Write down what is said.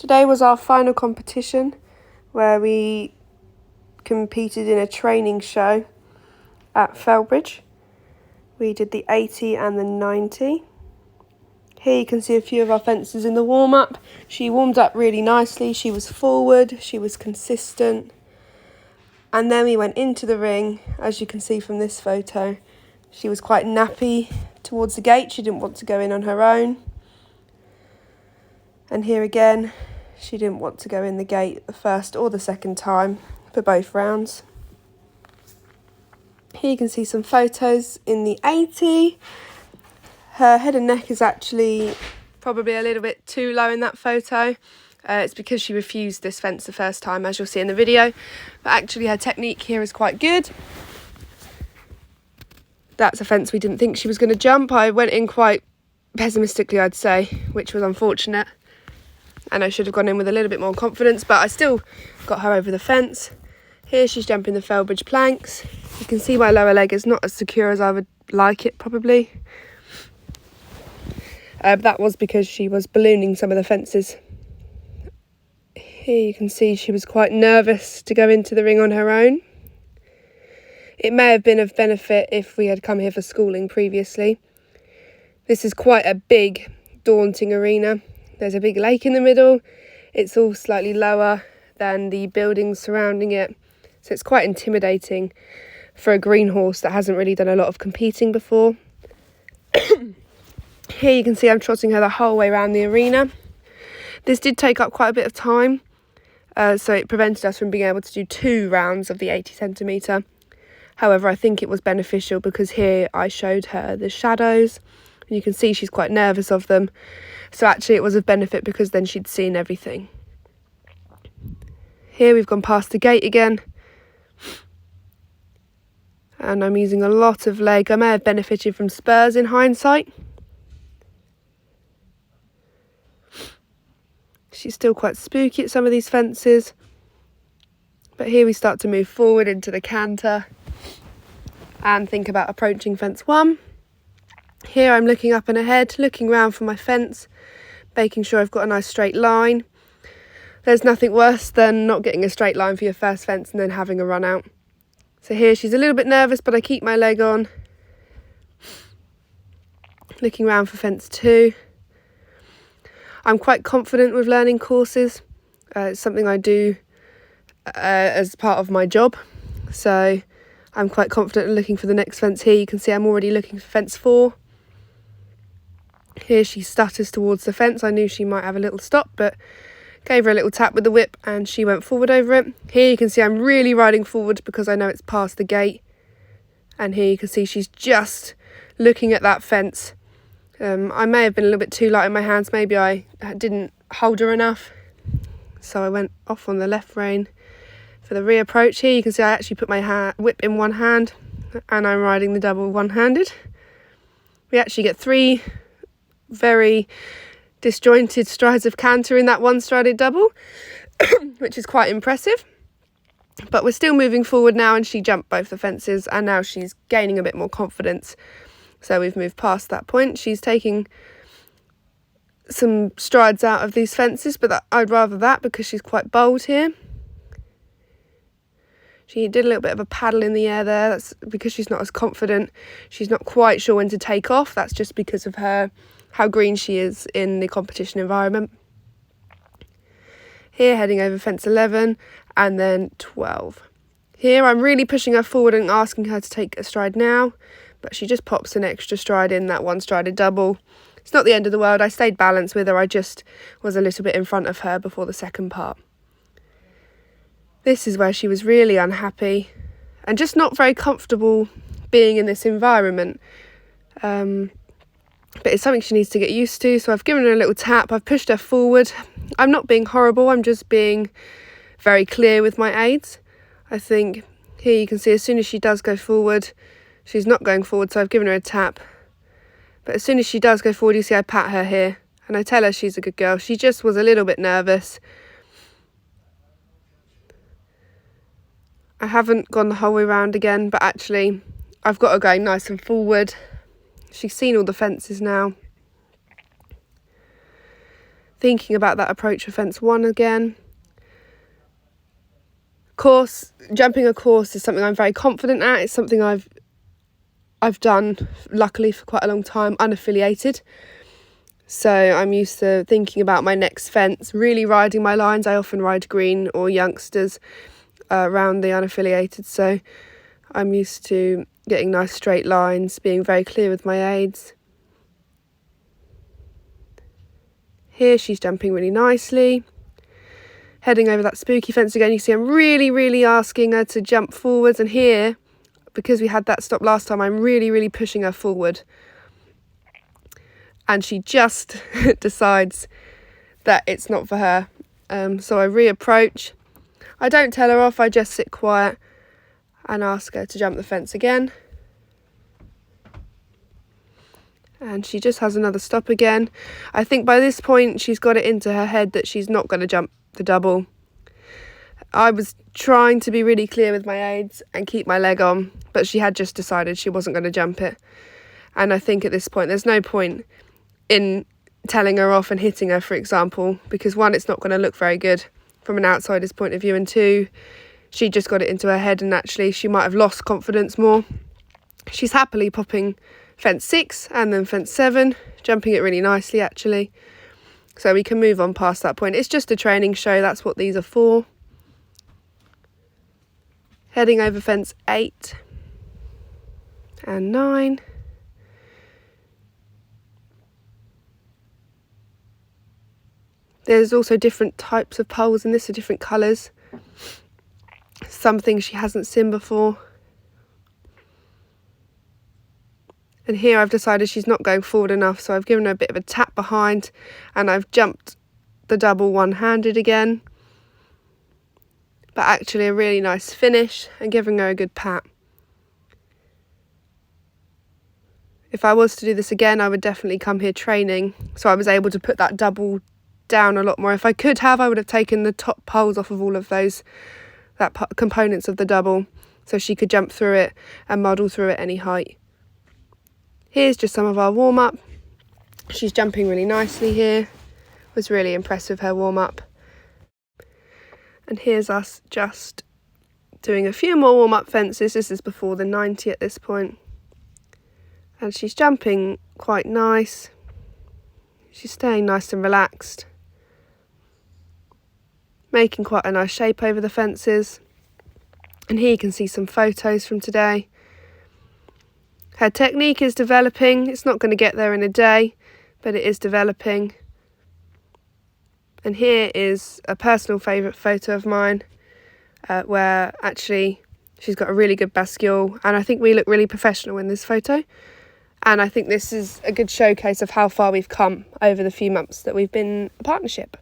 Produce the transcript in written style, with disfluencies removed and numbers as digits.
Today was our final competition where we competed in a training show at Felbridge. We did the 80 and the 90. Here you can see a few of our fences in the warm-up. She warmed up really nicely, she was forward, she was consistent. And then we went into the ring, as you can see from this photo. She was quite nappy towards the gate, she didn't want to go in on her own. And here again, she didn't want to go in the gate the first or the second time for both rounds. Here you can see some photos in the 80. Her head and neck is actually probably a little bit too low in that photo. It's because she refused this fence the first time, as you'll see in the video. But actually her technique here is quite good. That's a fence we didn't think she was going to jump. I went in quite pessimistically, I'd say, which was unfortunate. And I should have gone in with a little bit more confidence, but I still got her over the fence. Here she's jumping the Felbridge planks. You can see my lower leg is not as secure as I would like it, probably. That was because she was ballooning some of the fences. Here you can see she was quite nervous to go into the ring on her own. It may have been of benefit if we had come here for schooling previously. This is quite a big, daunting arena. There's a big lake in the middle. It's all slightly lower than the buildings surrounding it. So it's quite intimidating for a green horse that hasn't really done a lot of competing before. Here you can see I'm trotting her the whole way around the arena. This did take up quite a bit of time. So it prevented us from being able to do 2 rounds of the 80 centimetre. However, I think it was beneficial because here I showed her the shadows. And you can see she's quite nervous of them. So actually it was of benefit because then she'd seen everything. Here we've gone past the gate again. And I'm using a lot of leg. I may have benefited from spurs in hindsight. She's still quite spooky at some of these fences. But here we start to move forward into the canter and think about approaching fence 1. Here I'm looking up and ahead, looking round for my fence, making sure I've got a nice straight line. There's nothing worse than not getting a straight line for your first fence and then having a run out. So here she's a little bit nervous, but I keep my leg on. Looking round for fence 2. I'm quite confident with learning courses. It's something I do as part of my job. So I'm quite confident in looking for the next fence here. You can see I'm already looking for fence 4. Here she stutters towards the fence. I knew she might have a little stop, but gave her a little tap with the whip and she went forward over it. Here you can see I'm really riding forward because I know it's past the gate. And here you can see she's just looking at that fence. I may have been a little bit too light in my hands. Maybe I didn't hold her enough. So I went off on the left rein for the reapproach. Here you can see I actually put my whip in one hand and I'm riding the double one-handed. We actually get 3 very disjointed strides of canter in that one-strided double, which is quite impressive. But we're still moving forward now and she jumped both the fences and now she's gaining a bit more confidence. So we've moved past that point. She's taking some strides out of these fences, but I'd rather that because she's quite bold here. She did a little bit of a paddle in the air there. That's because she's not as confident. She's not quite sure when to take off. That's just because of how green she is in the competition environment. Here, heading over fence 11 and then 12. Here, I'm really pushing her forward and asking her to take a stride now, but she just pops an extra stride in that one-strided double. It's not the end of the world. I stayed balanced with her. I just was a little bit in front of her before the second part. This is where she was really unhappy and just not very comfortable being in this environment. But it's something she needs to get used to. So I've given her a little tap. I've pushed her forward. I'm not being horrible. I'm just being very clear with my aids. I think here you can see as soon as she does go forward, she's not going forward. So I've given her a tap. But as soon as she does go forward, you see I pat her here. And I tell her she's a good girl. She just was a little bit nervous. I haven't gone the whole way around again, but actually I've got her going nice and forward. She's seen all the fences now. thinking about that approach for fence 1 again. Jumping a course is something I'm very confident at. It's something I've done, luckily, for quite a long time, unaffiliated. So I'm used to thinking about my next fence, really riding my lines. I often ride green or youngsters around the unaffiliated, so I'm used to getting nice straight lines, being very clear with my aids. Here she's jumping really nicely. Heading over that spooky fence again, you see I'm really asking her to jump forwards, and here, because we had that stop last time, I'm really pushing her forward. And she just decides that it's not for her. So I reapproach. I don't tell her off, I just sit quiet and ask her to jump the fence again. And she just has another stop again. I think by this point she's got it into her head that she's not going to jump the double. I was trying to be really clear with my aids and keep my leg on, but she had just decided she wasn't going to jump it. And I think at this point there's no point in telling her off and hitting her, for example, because 1, it's not going to look very good from an outsider's point of view, and 2, she just got it into her head, and actually she might have lost confidence more. She's happily popping fence 6 and then fence 7, jumping it really nicely actually. So we can move on past that point. It's just a training show, that's what these are for. Heading over fence 8 and 9. There's also different types of poles in this, are different colours. Some things she hasn't seen before. And here I've decided she's not going forward enough, so I've given her a bit of a tap behind and I've jumped the double one-handed again. But actually a really nice finish and giving her a good pat. If I was to do this again, I would definitely come here training, so I was able to put that double down a lot more. If I could have, I would have taken the top poles off of all of those components of the double, so she could jump through it and model through at any height. Here's just some of our warm-up. She's jumping really nicely here. Was really impressed with her warm-up. And here's us just doing a few more warm-up fences. This is before the 90 at this point. And she's jumping quite nice. She's staying nice and relaxed. Making quite a nice shape over the fences. And here you can see some photos from today. Her technique is developing. It's not going to get there in a day, but it is developing. And here is a personal favourite photo of mine, where actually she's got a really good bascule, and I think we look really professional in this photo. And I think this is a good showcase of how far we've come over the few months that we've been a partnership.